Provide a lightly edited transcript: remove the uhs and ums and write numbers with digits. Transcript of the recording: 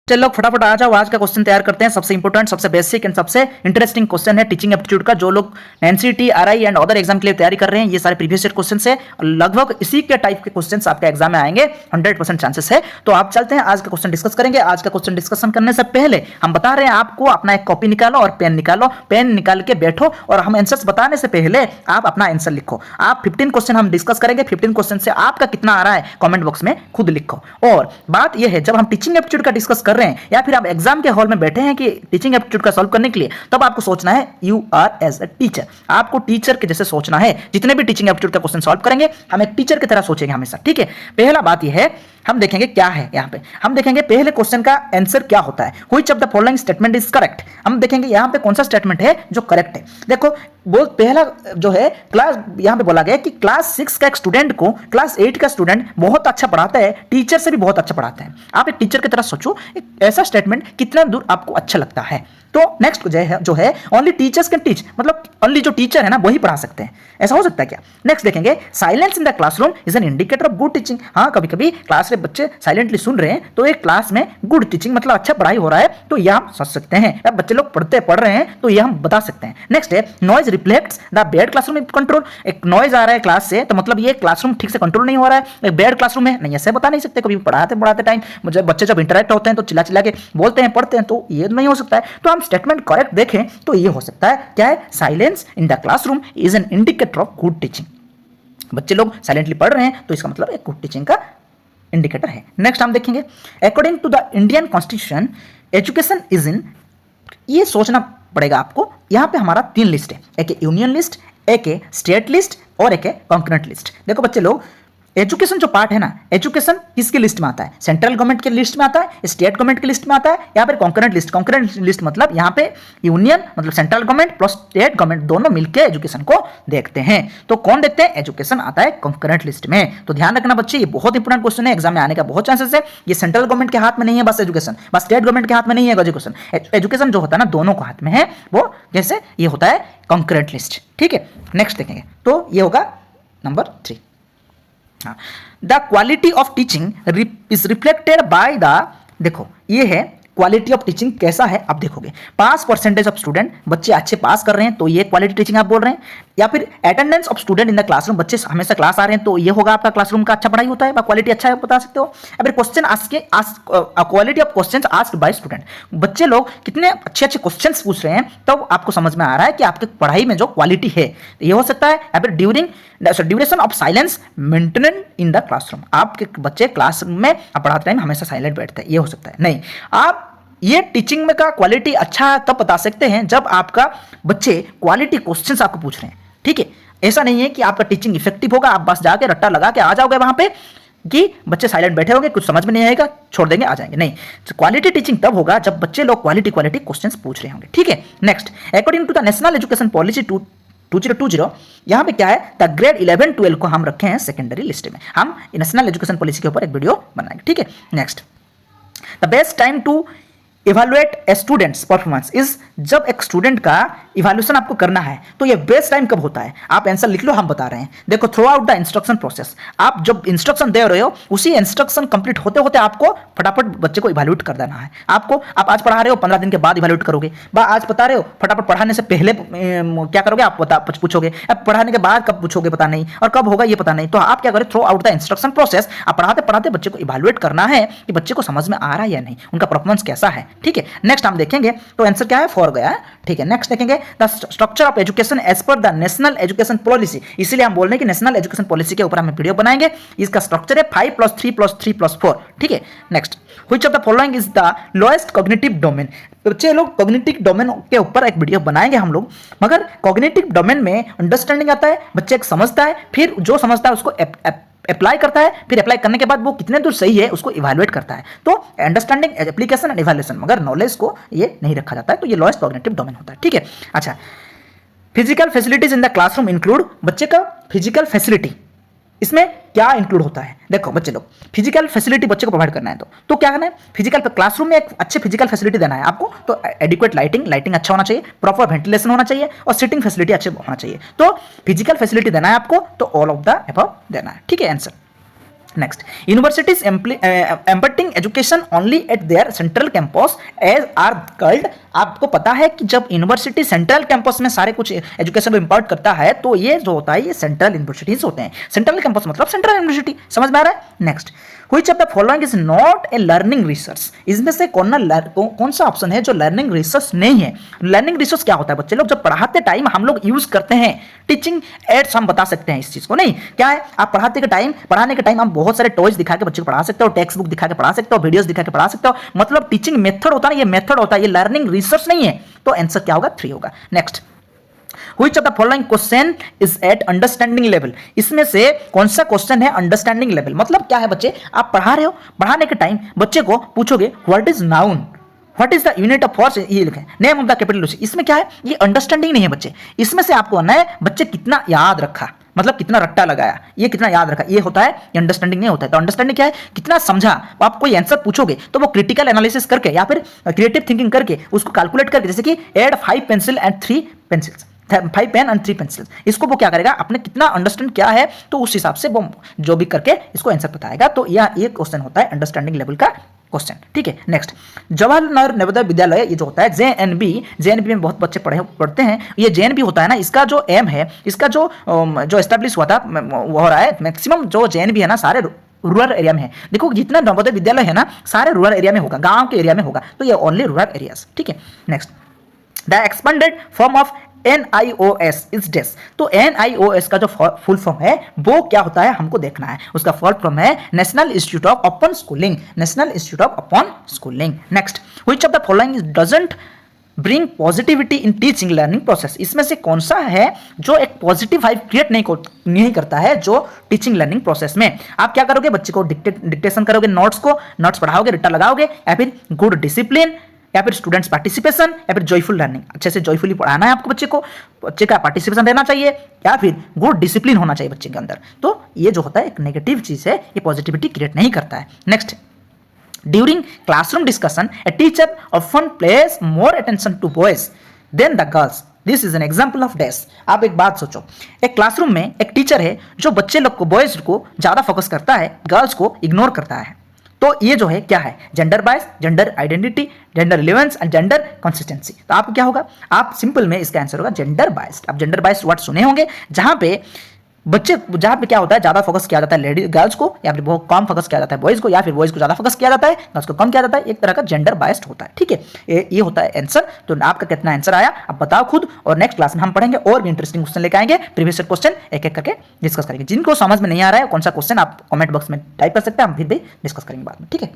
चलो लोग फटाफट आ जाओ, आज का क्वेश्चन तैयार करते हैं। सबसे इंपॉर्टेंट, सबसे बेसिक एंड सबसे इंटरेस्टिंग क्वेश्चन है टीचिंग एप्टीट्यूड का। जो लोग NCT, RI and other exam के लिए तैयारी कर रहे हैं, ये सारे प्रीवियस ईयर क्वेश्चन है। लगभग इसी के टाइप के क्वेश्चन आपके एग्जाम में आएंगे, 100% चांसेस है। तो आप चलते हैं, आज का क्वेश्चन डिस्कस करेंगे। आज का क्वेश्चन डिस्कशन करने से पहले हम बता रहे हैं आपको, अपना एक कॉपी निकालो और पेन निकालो, पेन निकाल के बैठो और हम आंसर्स बताने से पहले आप अपना आंसर लिखो। आप 15 क्वेश्चन हम डिस्कस करेंगे, 15 क्वेश्चन से आपका कितना आ रहा है कमेंट बॉक्स में खुद लिखो। और बात यह है, जब हम टीचिंग एप्टीट्यूड का डिस्कस कर रहे हैं या फिर आप एग्जाम के हॉल में बैठे हैं कि टीचिंग एप्टीट्यूड का सॉल्व करने के लिए, तब आपको सोचना है you are as a teacher. आपको टीचर के जैसे सोचना है। जितने भी टीचिंग एप्टीट्यूड का क्वेश्चन सॉल्व करेंगे, हम एक टीचर की तरह सोचेंगे हमेशा, ठीक है। पहला बात यह है, हम देखेंगे क्या है यहाँ पे। हम देखेंगे पहले क्वेश्चन का आंसर क्या होता है। Which of the following statement is correct. हम देखेंगे यहाँ पे कौन सा स्टेटमेंट है जो करेक्ट है। देखो बहुत पहला जो है, क्लास यहाँ पे बोला गया कि क्लास 6 का एक स्टूडेंट को क्लास 8 का स्टूडेंट बहुत अच्छा पढ़ाता है, टीचर से भी बहुत अच्छा पढ़ाता है। आप एक टीचर की तरह सोचो, एक ऐसा स्टेटमेंट कितना दूर आपको अच्छा लगता है। तो नेक्स्ट जो है ओनली टीचर्स कैन टीच, मतलब ओनली जो टीचर है ना वही पढ़ा सकते हैं। ऐसा हो सकता है क्या? नेक्स्ट देखेंगे, silence in the classroom is an indicator of good teaching. हाँ, कभी कभी क्लास में बच्चे साइलेंटली सुन रहे हैं तो एक क्लास में गुड टीचिंग मतलब अच्छा पढ़ाई हो रहा है, तो यह हम सोच सकते हैं। अब बच्चे लोग पढ़ रहे हैं तो यह हम बता सकते हैं। नेक्स्ट है, noise reflects the bad classroom control. एक नॉइज आ रहा है क्लास से, तो मतलब ये क्लासरूम ठीक से कंट्रोल नहीं हो रहा है, एक बैड क्लासरूम है। नहीं, ऐसे बता नहीं सकते। कभी पढ़ाते टाइम मुझे बच्चे जब इंटरेक्ट होते हैं तो चिल्ला चिल्ला के बोलते हैं, पढ़ते हैं, तो ये नहीं हो सकता है। तो हम स्टेटमेंट करेक्ट देखें तो ये हो सकता है, क्या है? Silence in the classroom is an indicator of good teaching. बच्चे लोग साइलेंटली पढ़ रहे हैं तो इसका मतलब एक गुड टीचिंग का इंडिकेटर है। नेक्स्ट हम देखेंगे, according to the Indian constitution education is in. ये सोचना पड़ेगा आपको। यहां पे हमारा 3 लिस्ट है, एक है यूनियन लिस्ट, एक है स्टेट लिस्ट और एक है कॉन्करेंट लिस्ट। देखो बच्चे लोग, एजुकेशन जो पार्ट है ना, एजुकेशन किसके लिस्ट में आता है? सेंट्रल गवर्नमेंट के लिस्ट में आता है, स्टेट गवर्नमेंट के लिस्ट में आता है, या फिर कॉन्करेंट लिस्ट। कॉन्करेंट लिस्ट मतलब यहाँ पे यूनियन मतलब central government plus state government दोनों मिलकर एजुकेशन को देखते हैं। तो कौन देखते हैं? एजुकेशन आता है कॉन्करेंट लिस्ट में। तो ध्यान रखना बच्चे, ये बहुत इंपॉर्टेंट क्वेश्चन है, एग्जाम में आने का बहुत चांसेस है। ये सेंट्रल गवर्नमेंट के हाथ में नहीं है बस एजुकेशन, बस स्टेट गवर्नमेंट के हाथ में नहीं है एजुकेशन। एजुकेशन जो होता है ना, दोनों को हाथ में है। वो जैसे ये होता है कॉन्करेंट लिस्ट, ठीक है। नेक्स्ट देखेंगे तो ये होगा number 3। The quality of teaching is reflected by the, देखो ये है क्वालिटी ऑफ टीचिंग कैसा है। आप देखोगे पास परसेंटेज ऑफ स्टूडेंट, बच्चे अच्छे पास कर रहे हैं तो ये क्वालिटी टीचिंग आप बोल रहे हैं। या फिर attendance of student in the classroom, बच्चे हमेशा क्लास आ रहे हैं तो ये होगा आपका क्लासरूम का अच्छा पढ़ाई होता है, क्वालिटी अच्छा है, बता सकते हो। फिर question quality of question asked by student, बच्चे लोग कितने अच्छे अच्छे क्वेश्चन पूछ रहे हैं, तब आपको समझ में आ रहा है कि आपकी पढ़ाई में जो क्वालिटी है ये हो सकता है। या फिर duration of silence maintain in the classroom, आपके बच्चे क्लासरूम में पढ़ाते टाइम हमेशा साइलेंट बैठते हैं, ये हो सकता है। नहीं, आप ये टीचिंग में का क्वालिटी अच्छा है तब बता सकते हैं जब आपका बच्चे क्वालिटी क्वेश्चंस आपको पूछ रहे हैं, ठीक है। ऐसा नहीं है कि आपका टीचिंग इफेक्टिव होगा, आप बस जाके रट्टा लगा के आ जाओगे वहां पे कि बच्चे साइलेंट बैठे होंगे, कुछ समझ में नहीं आएगा, छोड़ देंगे, आ जाएंगे। नहीं, क्वालिटी टीचिंग तब होगा जब बच्चे लोग क्वालिटी क्वेश्चंस पूछ रहे होंगे, ठीक है। Next, according to the national education policy 2020, यहां पे क्या है? द ग्रेड 11-12 को हम रखे हैं सेकेंडरी लिस्ट में। हम नेशनल एजुकेशन पॉलिसी के ऊपर एक वीडियो बनाएंगे, ठीक है। Next, the best time to evaluate a students performance is, जब एक स्टूडेंट का इवेल्यूएशन आपको करना है तो ये बेस्ट टाइम कब होता है? आप आंसर लिख लो, हम बता रहे हैं। देखो, through out the instruction process, आप जब इंस्ट्रक्शन दे रहे हो उसी इंस्ट्रक्शन कंप्लीट होते होते आपको फटाफट बच्चे को इवेल्यूएट कर देना है। आपको आप आज पढ़ा रहे हो, 15 दिन के बाद इवेल्यूएट करोगे, आज बता रहे हो, फटाफट पढ़ाने से पहले क्या करोगे? आप पूछोगे। अब पढ़ाने के बाद कब पूछोगे पता नहीं, और कब होगा ये पता नहीं। तो आप क्या करें? Through out the instruction process, आप पढ़ाते पढ़ाते बच्चे को इवेल्यूएट करना है कि बच्चे को समझ में आ रहा है या नहीं, उनका परफॉर्मेंस कैसा है, ठीक है। नेक्स्ट हम देखेंगे तो आंसर क्या है? 4 गया है, ठीक है। नेक्स्ट देखेंगे, the structure of education as per the national education policy, इसलिए हम बोल रहे हैं कि नेशनल एजुकेशन पॉलिसी के ऊपर हम वीडियो बनाएंगे। इसका स्ट्रक्चर है 5+3+3+4, ठीक है। Next, which of the following is the lowest cognitive domain, बच्चे लोग कॉग्निटिव डोमेन के ऊपर एक वीडियो बनाएंगे हम लोग। मगर कॉग्निटिव डोमेन में अंडरस्टैंडिंग आता है, बच्चे एक समझता है, फिर जो समझता है उसको अप्लाई करता है, फिर अप्लाई करने के बाद वो कितने दूर सही है उसको इवैल्यूएट करता है। तो अंडरस्टैंडिंग, एप्लीकेशन एंड इवैल्यूएशन, मगर नॉलेज को ये नहीं रखा जाता है, तो ये लोएस्ट कॉग्निटिव डोमेन होता है, ठीक है। अच्छा, physical facilities in the classroom include, बच्चे का फिजिकल इसमें क्या इंक्लूड होता है? देखो बच्चे लोग, फिजिकल फैसिलिटी बच्चे को प्रोवाइड करना है तो क्या करना है? फिजिकल क्लासरूम में एक अच्छे फिजिकल फैसिलिटी देना है आपको, तो एडिक्वेट लाइटिंग अच्छा होना चाहिए, प्रॉपर वेंटिलेशन होना चाहिए और सिटिंग फैसिलिटी अच्छे होना चाहिए। तो फिजिकल फैसिलिटी देना है आपको, तो ऑल ऑफ द अबव देना है, ठीक है answer. Next, universities imparting education only at their central campus are आर कॉल्ड। आपको पता है कि जब यूनिवर्सिटी सेंट्रल कैंपस में सारे कुछ एजुकेशन को इंपॉर्ट करता है तो ये जो होता है ये सेंट्रल यूनिवर्सिटीज होते हैं। सेंट्रल कैंपस मतलब सेंट्रल यूनिवर्सिटी, समझ में आ रहा है। Next, which of the following is not a learning research. इसमें से कौन सा ऑप्शन है जो लर्निंग रिसर्च नहीं है। लर्निंग रिसर्च क्या होता है बच्चे लोग, जब पढ़ाते टाइम हम लोग यूज करते हैं टीचिंग एड्स, हम बता सकते हैं इस चीज को। नहीं, क्या है, आप पढ़ाने के टाइम हम बहुत सारे टॉयज दिखा के बच्चे को पढ़ा सकते हो, टेक्स्ट बुक दिखा के पढ़ा सकते हो, वीडियोस दिखा के पढ़ा सकते हो, मतलब टीचिंग मेथड होता है, ये मेथड होता है, ये लर्निंग रिसर्च नहीं है। तो आंसर क्या होगा, 3 होगा। Next, Which of the following question is at understanding level। इसमें से कौन सा क्वेश्चन है अंडरस्टैंडिंग लेवल। मतलब क्या है बच्चे, आप पढ़ा रहे हो, पढ़ाने के टाइम बच्चे को पूछोगे what is noun, what is the unit of force, ये लिखे नेम ऑफ द कैपिटल। इसमें क्या है, ये अंडरस्टैंडिंग नहीं है बच्चे। इसमें से आपको आना है बच्चे कितना याद रखा, मतलब कितना रट्टा लगाया, ये कितना याद रखा, ये होता है, ये अंडरस्टैंडिंग नहीं होता है। तो अंडरस्टैंडिंग क्या है, कितना समझा। तो आप कोई आंसर पूछोगे तो वो क्रिटिकल एनालिसिस करके या फिर क्रिएटिव थिंकिंग करके उसको कैलकुलेट करके, जैसे कि add 5 pencil and 3 pencils, 5 pen and 3 pencils, इसको वो क्या करेगा, अपने कितना अंडरस्टैंड क्या है तो उस हिसाब से वो जो भी करके इसको आंसर बताएगा। तो यह एक क्वेश्चन होता है अंडरस्टैंडिंग लेवल का क्वेश्चन, ठीक है। नेक्स्ट, जवाहरलाल नवोदय विद्यालय, ये जो होता है जेएनबी में बहुत बच्चे पढ़ते हैं। ये जेएनबी होता है ना, इसका जो एम है, इसका जो एस्टेब्लिश हुआ था वो हो रहा है, मैक्सिमम जो जेएनबी है ना सारे रूरल एरिया में है। देखो जितना नवोदय विद्यालय है ना सारे रूरल एरिया में होगा, गांव के एरिया में होगा, तो ये ओनली रूरल एरियाज, ठीक है। Next, the expanded form of NIOS is डेस। तो NIOS का जो फुल फॉर्म है वो क्या होता है हमको देखना है। उसका फुल फॉर्म है national institute of open schooling, national institute of open schooling. Next, which of the following doesn't bring positivity in teaching learning process. इसमें से कौन सा है जो एक पॉजिटिव वाइब क्रिएट नहीं करता है जो टीचिंग लर्निंग प्रोसेस में। आप क्या करोगे, बच्चे को डिक्टेशन करोगे, नोट्स पढ़ाओगे, रट्टा लगाओगे, या फिर गुड डिसिप्लिन, या फिर स्टूडेंट्स पार्टिसिपेशन, या फिर जॉयफुल लर्निंग, अच्छे से जॉयफुली पढ़ाना है आपको बच्चे को, बच्चे का पार्टिसिपेशन रहना चाहिए, या फिर गुड डिसिप्लिन होना चाहिए बच्चे के अंदर। तो ये जो होता है एक नेगेटिव चीज है, ये पॉजिटिविटी क्रिएट नहीं करता है। Next, during classroom discussion a teacher often place more attention to boys than the girls. This is an example of dash. आप एक बात सोचो, एक क्लासरूम में एक टीचर है जो बच्चे लोग को, बॉयज को ज्यादा फोकस करता है, गर्ल्स को इग्नोर करता है। तो ये जो है क्या है, gender bias, gender identity, gender relevance and gender consistency. तो आपको क्या होगा, आप सिंपल में इसका आंसर होगा जेंडर बायस्ड। आप जेंडर बायस्ड वर्ड सुने होंगे जहां पे क्या होता है ज्यादा फोकस किया जाता है लेडीज गर्ल्स को, या फिर बहुत कम फोकस किया जाता है बॉयज को, या फिर बॉयज को ज्यादा फोकस किया जाता है, गर्ल्स को कम किया जाता है। एक तरह का जेंडर बायस्ड होता है, ठीक है। ये होता है आंसर। तो आपका कितना आंसर आया आप बताओ खुद, और नेक्स्ट क्लास में हम पढ़ेंगे और भी इंटरेस्टिंग क्वेश्चन लेके आएंगे, प्रीवियस क्वेश्चन एक एक करके डिस्कस करेंगे। जिनको समझ में नहीं आ रहा है कौन सा क्वेश्चन, आप कमेंट बॉक्स में टाइप कर सकते हैं, हम फिर भी डिस्कस करेंगे बाद में, ठीक है।